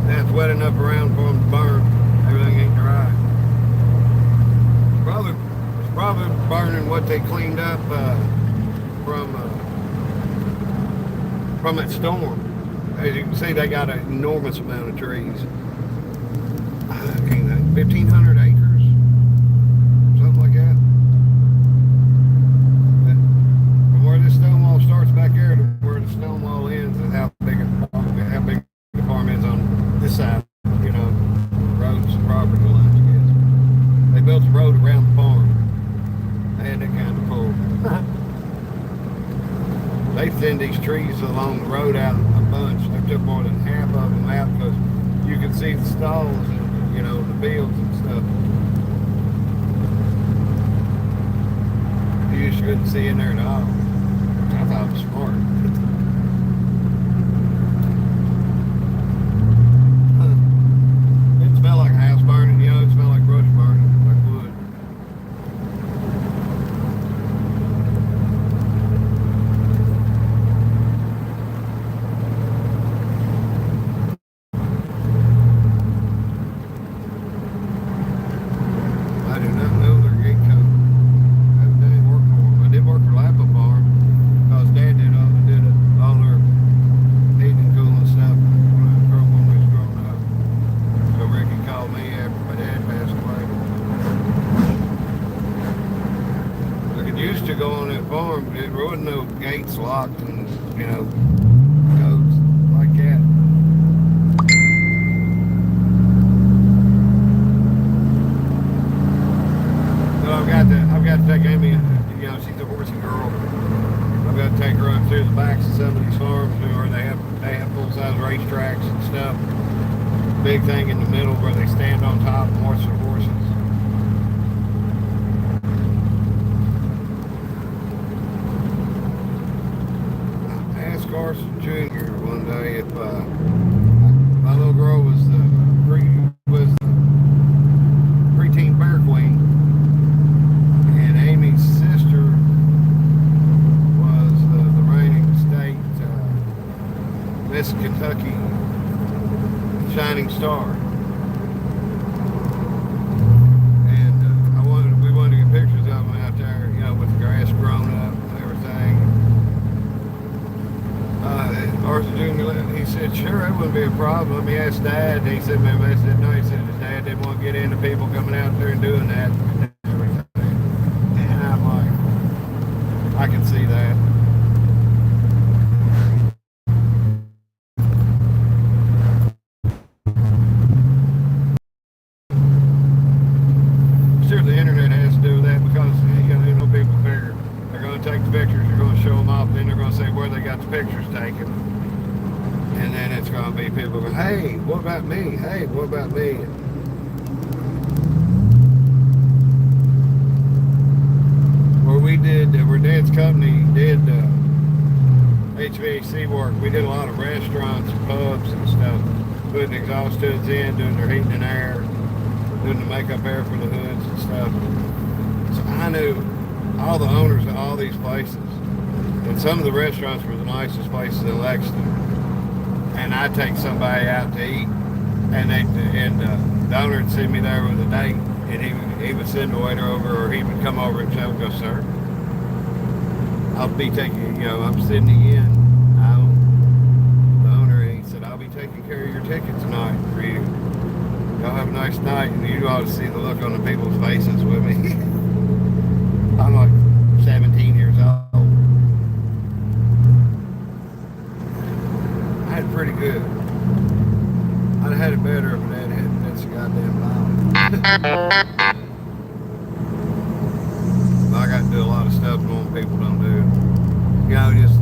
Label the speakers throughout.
Speaker 1: That's wet enough around for them to burn. Everything ain't dry. It's probably burning what they cleaned up from that storm. As you can see, they got an enormous amount of trees. 1,500 acres, something like that. But from where this stone wall starts back there to where the stone wall ends is how big the farm is on this side. You know, roads and property lines, I guess. They built a road around the farm. They had that kind of pull. They thinned these trees along the road out a bunch. They took more than half of them out because you could see the stalls and, you know, the fields and stuff. You just couldn't see in there at all. I thought it was smart. It smelled like a house burning, you know, it smelled like brush burning, like wood. I do not know their gate code. I didn't work for them. I did work for Lapa Farm because Dad did all their heating and cooling stuff when we was growing up. So Ricky called me after my dad passed away. Like it used to go on that farm, but there wasn't no gates locked and, you know, codes like that. So I've got to take Amy, you know, she's a horsey girl. I've got to take her up through the backs of some of these farms where they have full-size racetracks and stuff. Big thing in the middle where they stand on top and watch their horses. I asked Carson Jr. one day if my little girl was the preteen bear queen, and Amy's sister was the reigning state Miss Kentucky Shining Star. And we wanted to get pictures of them out there, you know, with the grass grown up and everything. Arthur Jr., he said, sure, that wouldn't be a problem. He asked Dad, and he said, maybe I said, no, he said his dad didn't want to get into people coming out there and doing that and everything. And I'm like, I can see that. Sure, the internet has to do that because, you know, people figure they're going to take the pictures, you're going to show them off, and then they're going to say where they got the pictures taken. And then it's going to be people going, hey, what about me? Hey, what about me? Where Dad's company did HVAC work, we did a lot of restaurants and pubs and stuff, putting exhaust hoods in, doing their heating and air, doing the makeup air for the hoods and stuff. So I knew all the owners of all these places, and some of the restaurants were the nicest places in Lexington. And I'd take somebody out to eat, and the owner would send me there with a date, and he would send the waiter over, or he would come over himself and go, sir, I'll be taking, you know, I'm sitting in. The owner, he said, I'll be taking care of your ticket tonight for you. Y'all have a nice night, and you ought to see the look on the people's faces with me. I'm like 17 years old. I had pretty good. I'd have had it better if Dad hadn't been so goddamn loud. I got to do a lot of stuff normal people don't do. You know, just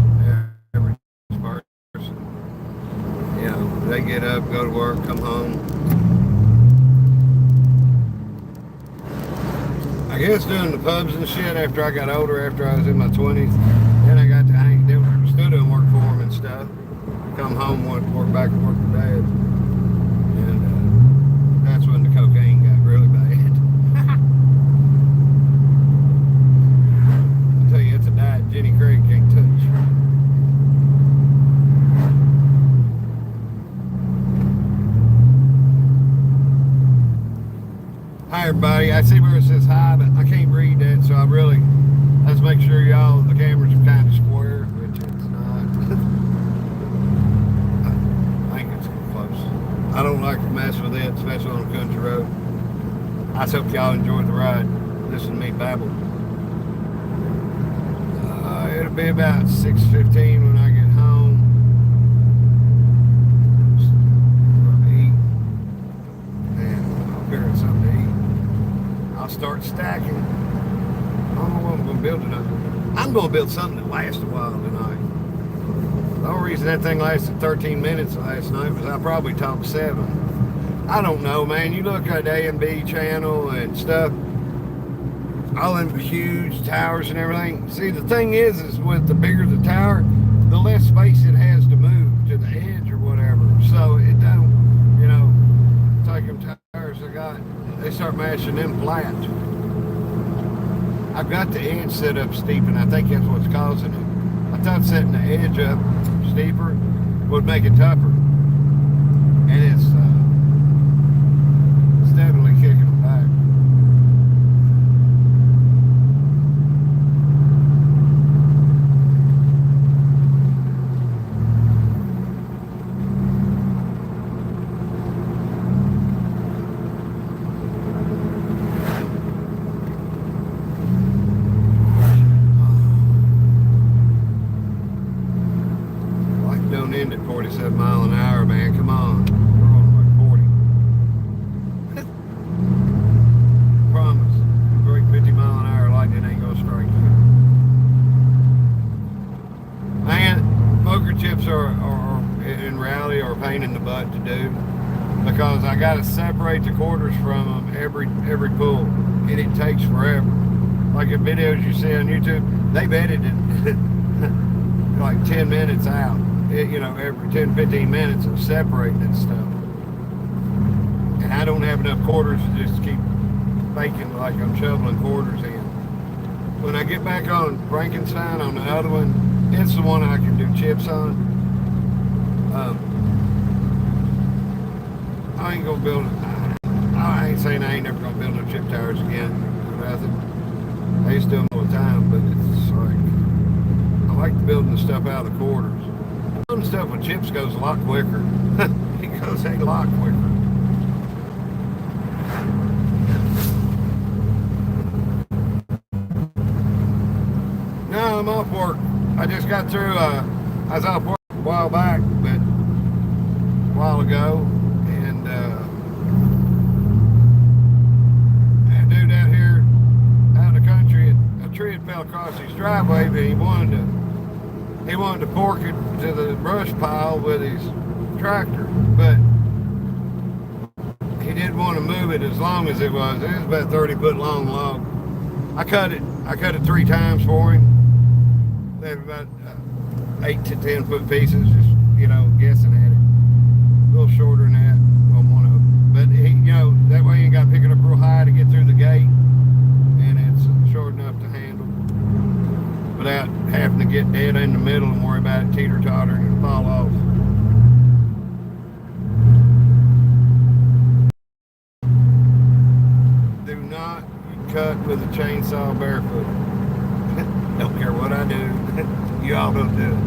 Speaker 1: average person. You know, they get up, go to work, come home. I guess doing the pubs and shit after I got older, after I was in my 20s, then I got to still doing work for them and stuff. Come home, work back and work for Dad. And that's when the cocaine got really bad. I'll tell you, it's a diet Jenny Craig can't touch. Hi everybody. I see where it says hi, but I can't read that, so let's make sure y'all, the cameras are kind of square, which it's not. I think it's close. I don't like to mess with it, especially on a country road. I just hope y'all enjoyed the ride. Listen to me babble. It'll be about 6:15 when I get home. Eat. And I'll figure out something to eat. I'll start stacking. I don't know what I'm going to build tonight. I'm going to build something that lasts a while tonight. The only reason that thing lasted 13 minutes last night was I probably talked 7. I don't know, man. You look at A&B channel and stuff, all them huge towers and everything. See, the thing is with the bigger the tower, the less space it has to move to the edge or whatever. So it don't, take them towers they start mashing them flat. I've got the edge set up steep, and I think that's what's causing it. I thought setting the edge up steeper would make it tougher. And it's steadily kicking them back. At 47 miles an hour, man. Come on. We're on like 40. Promise. Break 50 mile an hour lightning ain't gonna strike you. Man, poker chips are in reality are a pain in the butt to do, because I gotta separate the quarters from them every pull, and it takes forever. Like the videos you see on YouTube, they've edited like 10 minutes out. Every 10-15 minutes of separating that stuff. And I don't have enough quarters to just keep faking like I'm shoveling quarters in. When I get back on Frankenstein on the other one, it's the one I can do chips on. I ain't gonna build it. I ain't saying I ain't never gonna build no chip towers again or nothing. I used to do them all the time, but it's like, I like building the stuff out of the quarters. Some stuff with chips goes a lot quicker. It goes a lot quicker. No, I'm off work. I just got through, I was off work a while back, but a while ago, and a dude out here, out in the country, a tree had fell across his driveway, but he wanted to fork it to the brush pile with his tractor, but he didn't want to move it as long as it was. It was about 30-foot long log. I cut it 3 times for him. They were about 8 to 10 foot pieces, just guessing at it. A little shorter than that on one of them, but he, that way you ain't got to pick it up real high to get through the gate, and it's short enough to handle without having to get dead in the middle and worry about it teeter-tottering and fall off. Do not cut with a chainsaw barefoot. Don't care what I do. You all don't do it.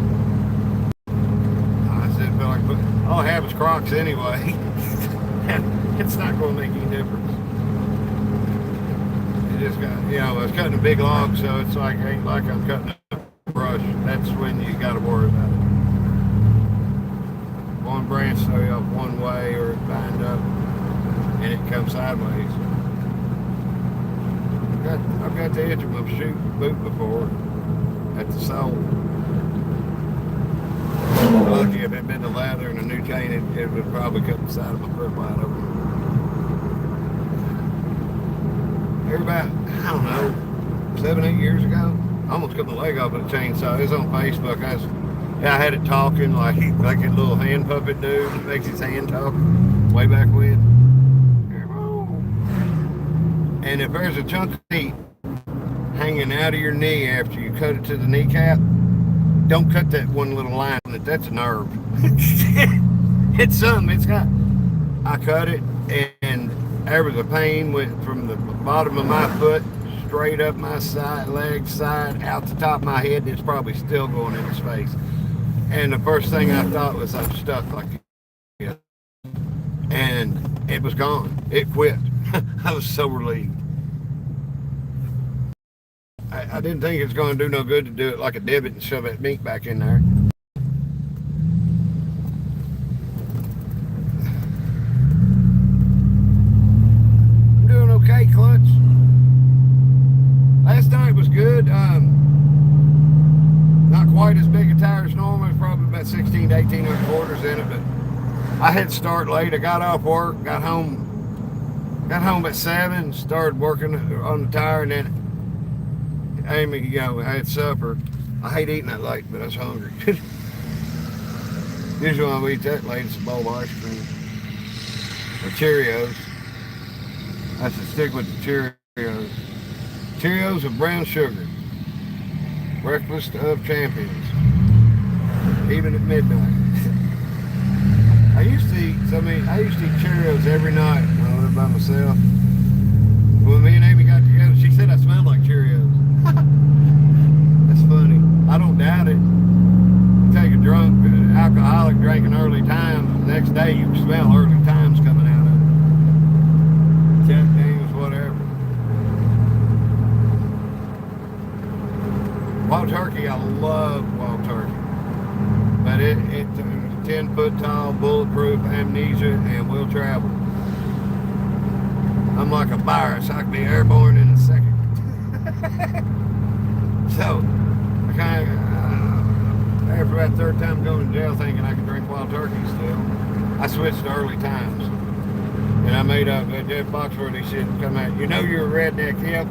Speaker 1: I said, feel like all I have is Crocs anyway. It's not going to make any difference. Just got, I was cutting a big log, so it's like, ain't like I'm cutting a brush. That's when you got to worry about it. One branch throw you off one way, or it bind up and it comes sideways. I've got the edge of my boot before at the sole. Lucky if it had been the leather and a new chain, it would probably cut the side of my foot wide open. About, I don't know, 7-8 years ago, I almost cut my leg off with a chainsaw. It was on Facebook. I had it talking like a little hand puppet dude that makes his hand talk way back when. And if there's a chunk of meat hanging out of your knee after you cut it to the kneecap, don't cut that one little line. That's a nerve. It's something. I cut it, and there was a pain went from the bottom of my foot straight up my leg side, out the top of my head. It's probably still going in his face. And the first thing I thought was, I'm stuck like this. And it was gone. It quit. I was so relieved. I didn't think it was going to do no good to do it like a divot and shove that meat back in there. I'm doing okay, Clutch. Last night was good. Not quite as big a tire as normal. It's probably about 16 to 1800 quarters in it, but I had to start late. I got off work, got home at 7, started working on the tire, and then Amy, I had supper. I hate eating that late, but I was hungry. Usually when I eat that late, it's a bowl of ice cream or Cheerios. I should stick with the Cheerios. Cheerios with brown sugar. Breakfast of champions. Even at midnight. I used to eat Cheerios every night when I lived by myself. When me and Amy got together, she said I smelled like Cheerios. That's funny. I don't doubt it. You take a drunk alcoholic drinking early times, the next day you smell early times coming out of it. Jack Daniels, whatever. Wild turkey, I love wild turkey. But it's 10-foot tall, bulletproof, amnesia, and will travel. I'm like a virus. I can be airborne in a second. So, I kind of, after that third time going to jail thinking I could drink wild turkey still, I switched to early times. And I made up, Jeff Foxworthy shit come out, you're a redneck hip.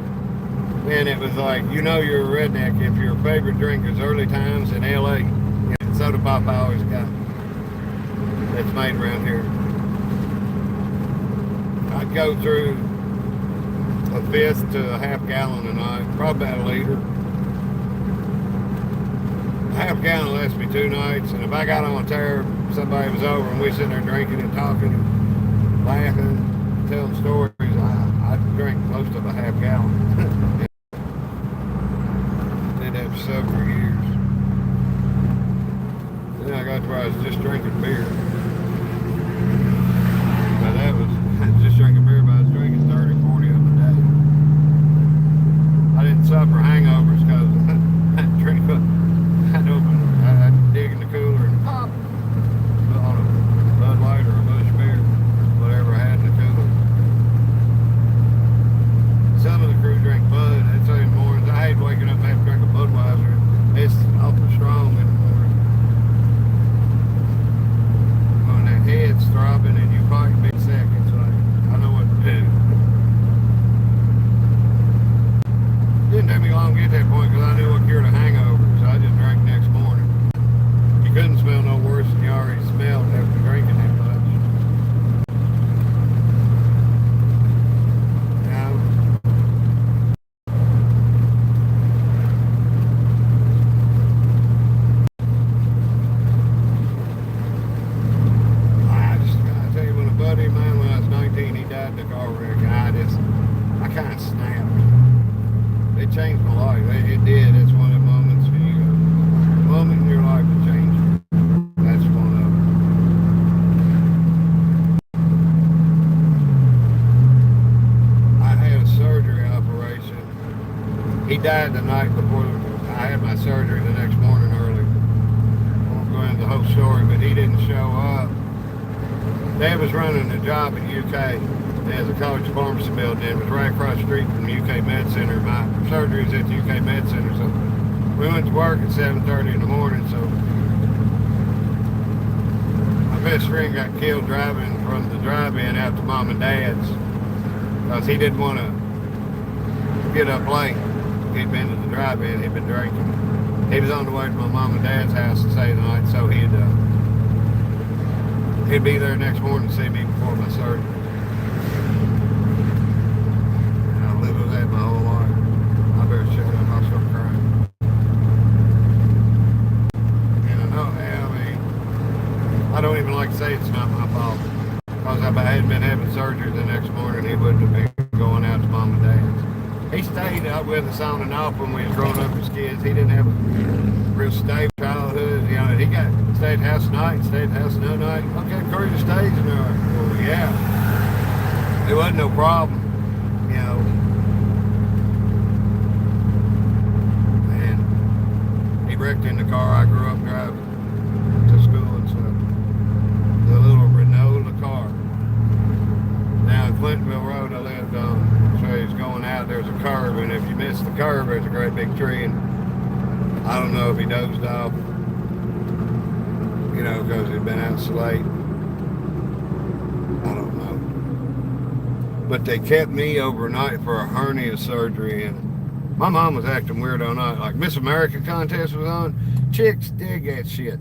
Speaker 1: And it was like, you're a redneck if your favorite drink is early times in LA. Soda pop I always got. That's made around here. I'd go through a fifth to a half gallon a night, probably about a liter. A half gallon lasts me 2 nights, and if I got on a tear, somebody was over and we sitting there drinking and talking and laughing, telling stories, I'd drink most of a half gallon. Did that for several years. Then I got to where I was just drinking beer. But that was just drinking beer, but I was drinking 30, 40 of them a day. I didn't suffer hangovers because I'd dig in the cooler and pop on a Bud Light or a Bush beer, whatever I had in the cooler. Some of the crew drink Bud. I'd say in the mornings. I hate waking up and having to drink a Budweiser. It's awful strong in the morning. When that head's throbbing and you probably be sick, it's like, I know what to do. Didn't take me long to get to that point because I knew what cured a hangover, so I just drank next morning. You couldn't smell no worse than you already smelled after drinking that much. Changed my life. It did. It's one of the moments when you go, a moment in your life that changed you. That's one of them. I had a surgery operation. He died the night before I had my surgery the next morning early. I won't go into the whole story, but he didn't show up. Dad was running a job at UK. As a college pharmacy building. It was right across the street from the UK Med Center. My surgery was at the UK Med Center, so we went to work at 7:30 in the morning. So my best friend got killed driving from the drive-in out to Mom and Dad's because he didn't want to get up late. He'd been to the drive-in. He'd been drinking. He was on the way to my Mom and Dad's house to stay the night, so he'd be there next morning to see me before my surgery. My whole life. I better shut up. I'll start crying. And I know, I don't even like to say it's not my fault. Because I I hadn't been having surgery the next morning, he wouldn't have been going out to mom and dad's. He stayed up with us on and off when we was growing up as kids. He didn't have a real stable childhood. You know, he stayed at house night, stayed at house no night. Okay, Corey just stays in there. Well, yeah. It wasn't no problem, you know. And he wrecked in the car I grew up driving to school and stuff. The little Renault car. Now in Clintonville Road I lived on, so he's going out, there's a curve, and if you miss the curve, there's a great big tree, and I don't know if he dozed off, you know, because he'd been out so late. I don't know. But they kept me overnight for a hernia surgery, and my mom was acting weird all night. Like Miss America contest was on, chicks dig that shit.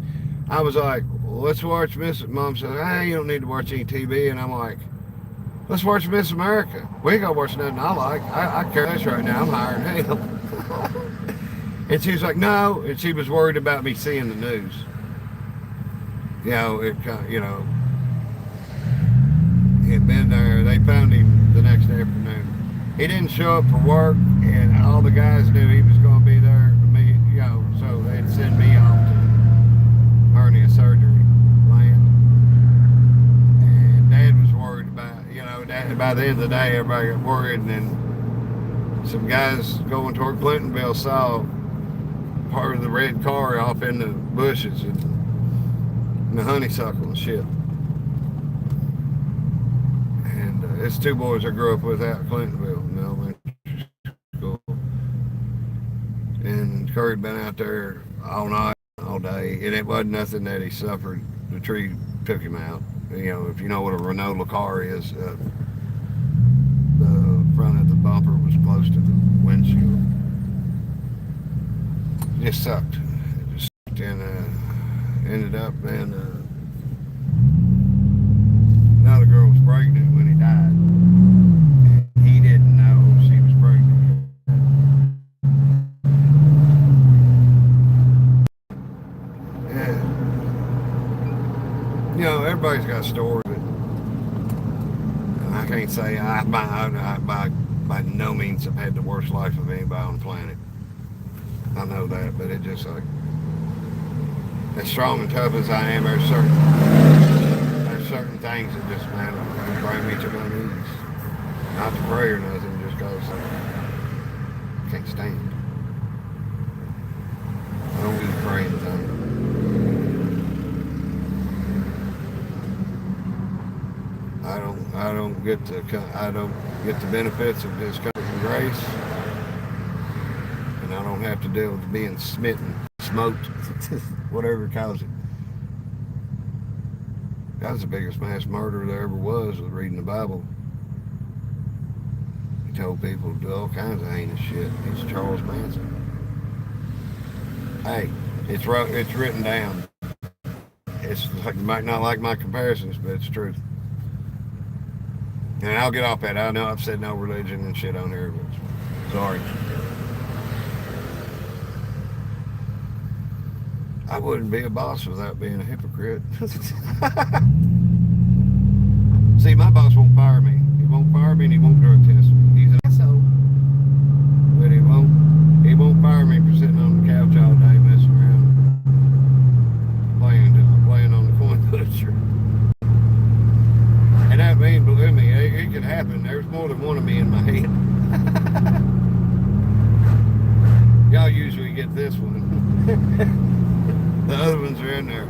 Speaker 1: I was like, well, let's watch Miss. Mom said, hey, you don't need to watch any TV, and I'm like, let's watch Miss America. We ain't gonna watch nothing I like. I care less right now. I'm hiring hell. And she was like, no. And she was worried about me seeing the news. You know, he'd been there. They found him the next afternoon. He didn't show up for work, and all the guys knew he was going to be there to me, you know, so they'd send me off to hernia surgery land. And Dad was worried about, you know, by the end of the day, everybody got worried, and then some guys going toward Clintonville saw part of the red car off in the bushes and the honeysuckle and shit. And it's two boys I grew up with out in Clintonville in elementary school. And Curry'd been out there all night, all day, and it wasn't nothing that he suffered. The tree took him out. You know, if you know what a Renault car is, the front of the bumper was close to the windshield. It just sucked. It just sucked, and ended up, and another girl was pregnant when he died. And he didn't know she was pregnant. Yeah. You know, everybody's got a story, but I can't say I by no means have had the worst life of anybody on the planet. I know that, but it just like, as strong and tough as I am, there's certain things that just, man, bring me to my knees. Not to pray or nothing, just because I can't stand. I don't do the praying thing. I don't get the benefits of His comfort and grace, and I don't have to deal with being smitten, smoked, whatever it calls it. God's the biggest mass murderer there ever was reading the Bible. He told people to do all kinds of heinous shit. He's Charles Manson. Hey, it's written down. It's like, you might not like my comparisons, but it's truth. And I'll get off that. I know I've said no religion and shit on here, but sorry. I wouldn't be a boss without being a hypocrite. See, my boss won't fire me. He won't fire me and he won't drug test me. He's an asshole. But he won't fire me for sitting on the couch all day messing around playing on the Coinpushing. And that means, believe me, it could happen. There's more than one of me in my head. Y'all usually get this one. The other ones are in there.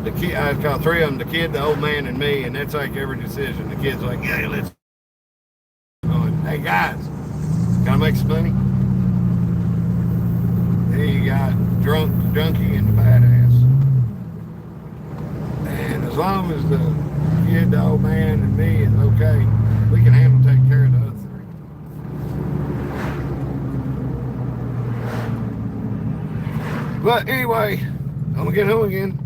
Speaker 1: The kid, I call three of them, the kid, the old man, and me, and that's like every decision. The kid's like, yeah, let's go. Hey guys, can I make some money? Then you got junkie, and the badass. And as long as the kid, the old man, and me is okay, we can handle taking care of the other three. But anyway, I'm gonna get home again.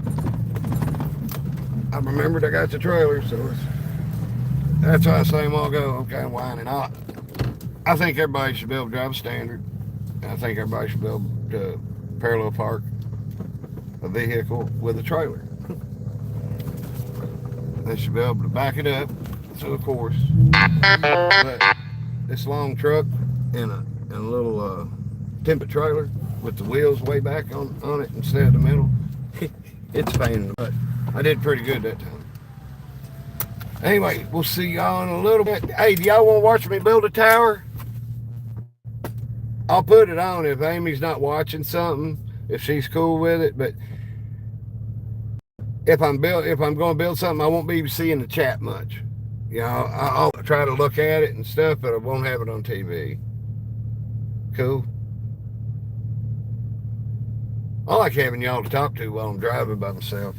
Speaker 1: I remembered I got the trailer, so that's why I say I'm all go. Okay, I'm whining out. I think everybody should be able to drive a standard. I think everybody should be able to parallel park a vehicle with a trailer. They should be able to back it up, So of course, but this long truck and a little temper trailer with the wheels way back on it instead of the middle, it's a pain in the butt. I did pretty good that time. Anyway, we'll see y'all in a little bit. Hey, do y'all want to watch me build a tower? I'll put it on if Amy's not watching something, if she's cool with it. But if I'm going to build something, I won't be seeing the chat much. You know, I'll try to look at it and stuff, but I won't have it on TV. Cool. I like having y'all to talk to while I'm driving by myself.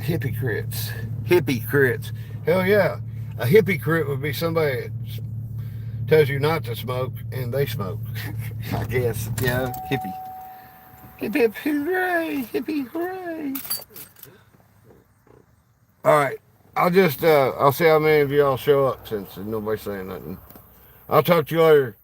Speaker 1: Hypocrites. Hypocrites. Hell yeah. A hypocrite would be somebody that tells you not to smoke and they smoke. I guess. Yeah. Hippie. Hip hip hooray. Hippie hooray. Alright. I'll see how many of y'all show up since nobody's saying nothing. I'll talk to you later.